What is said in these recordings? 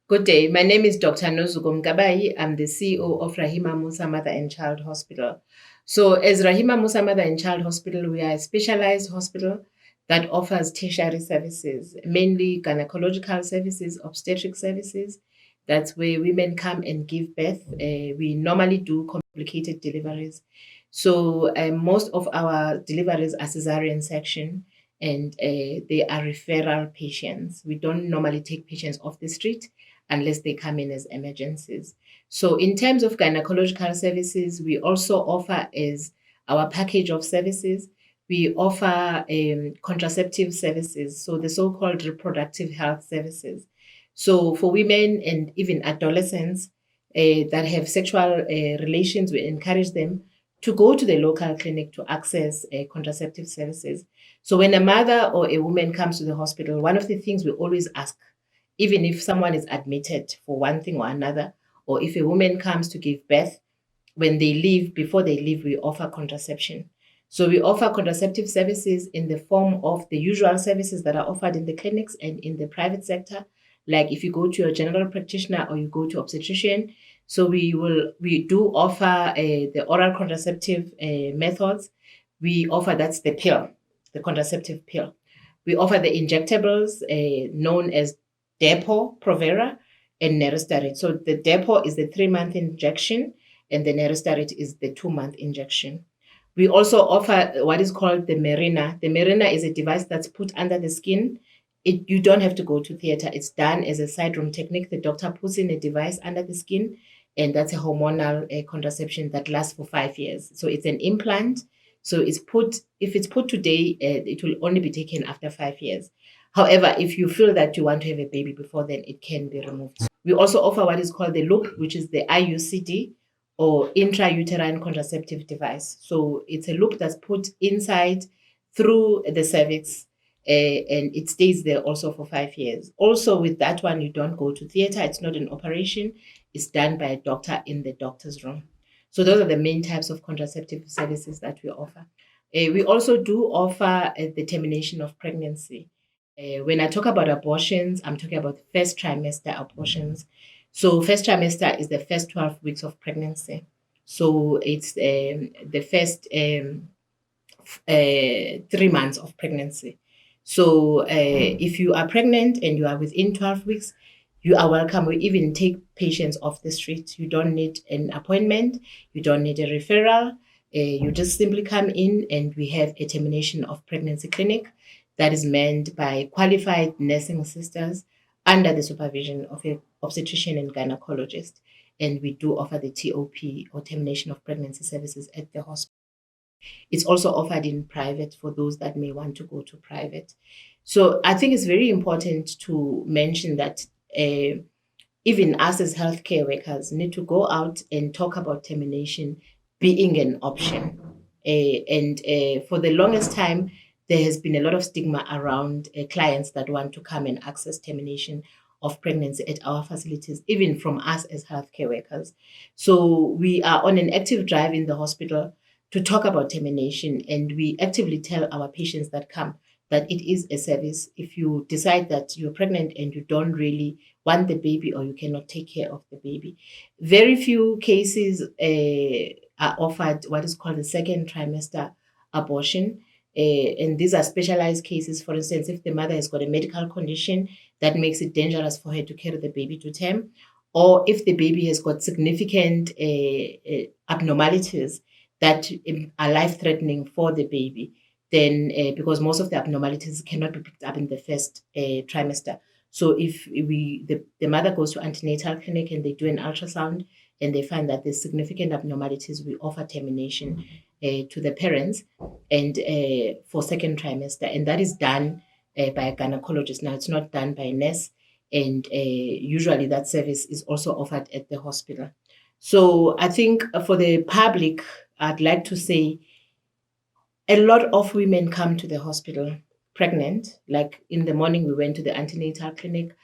Good day. My name is Dr. Nozuko Mkabayi. I'm the CEO of Rahima Moosa Mother and Child Hospital. So, as Rahima Moosa Mother and Child Hospital, we are a specialized hospital that offers tertiary services, mainly gynecological services, obstetric services. That's where women come and give birth. We normally do complicated deliveries. So, most of our deliveries are cesarean section and they are referral patients. We don't normally take patients off the street unless they come in as emergencies. So in terms of gynecological services, we also offer as our package of services, we offer contraceptive services, so the so-called reproductive health services. So for women and even adolescents that have sexual relations, we encourage them to go to the local clinic to access contraceptive services. So when a mother or a woman comes to the hospital, one of the things we always ask, even if someone is admitted for one thing or another, or if a woman comes to give birth, when they leave, before they leave, we offer contraception. So we offer contraceptive services in the form of the usual services that are offered in the clinics and in the private sector. Like if you go to your general practitioner or you go to obstetrician, so we do offer the oral contraceptive methods. We offer that's the pill, the contraceptive pill. We offer the injectables known as Depo, Provera, and Nerostarate. So the Depo is the 3-month injection, and the Nerostarate is the 2-month injection. We also offer what is called the Merina. The Merina is a device that's put under the skin. You don't have to go to theater. It's done as a side room technique. The doctor puts in a device under the skin, and that's a hormonal contraception that lasts for 5 years. So it's an implant. So if it's put today, it will only be taken after 5 years. However, if you feel that you want to have a baby before then, it can be removed. We also offer what is called the loop, which is the IUCD or intrauterine contraceptive device. So it's a loop that's put inside through the cervix and it stays there also for 5 years. Also, with that one, you don't go to theater. It's not an operation. It's done by a doctor in the doctor's room. So those are the main types of contraceptive services that we offer. We also do offer the termination of pregnancy. When I talk about abortions, I'm talking about first trimester abortions. So first trimester is the first 12 weeks of pregnancy. So it's the first 3 months of pregnancy. So if you are pregnant and you are within 12 weeks, you are welcome. We even take patients off the street. You don't need an appointment. You don't need a referral. You just simply come in and we have a termination of pregnancy clinic that is manned by qualified nursing sisters under the supervision of an obstetrician and gynecologist. And we do offer the TOP or termination of pregnancy services at the hospital. It's also offered in private for those that may want to go to private. So I think it's very important to mention that even us as healthcare workers need to go out and talk about termination being an option. And for the longest time, there has been a lot of stigma around clients that want to come and access termination of pregnancy at our facilities, even from us as healthcare workers. So we are on an active drive in the hospital to talk about termination, and we actively tell our patients that come that it is a service. If you decide that you're pregnant and you don't really want the baby or you cannot take care of the baby, very few cases are offered what is called the second trimester abortion. And these are specialized cases. For instance, if the mother has got a medical condition that makes it dangerous for her to carry the baby to term, or if the baby has got significant abnormalities that are life threatening for the baby, then because most of the abnormalities cannot be picked up in the first trimester. So if the mother goes to antenatal clinic and they do an ultrasound and they find that there's significant abnormalities, we offer termination to the parents and for second trimester, and that is done by a gynecologist. Now it's not done by a nurse, and usually that service is also offered at the hospital. So I think for the public, I'd like to say a lot of women come to the hospital pregnant. Like in the morning, we went to the antenatal clinic.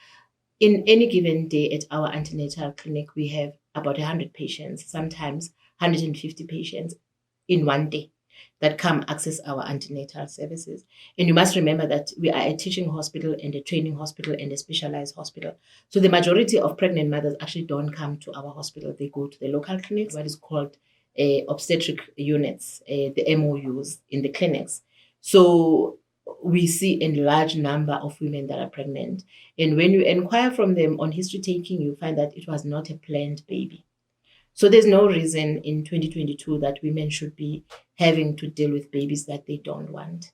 In any given day at our antenatal clinic, we have about 100 patients, sometimes 150 patients in one day. that come access our antenatal services. And you must remember that we are a teaching hospital and a training hospital and a specialized hospital. So the majority of pregnant mothers actually don't come to our hospital. They go to the local clinics, what is called obstetric units, the MOUs in the clinics. So we see a large number of women that are pregnant. And when you inquire from them on history taking, you find that it was not a planned baby. So there's no reason in 2022 that women should be having to deal with babies that they don't want.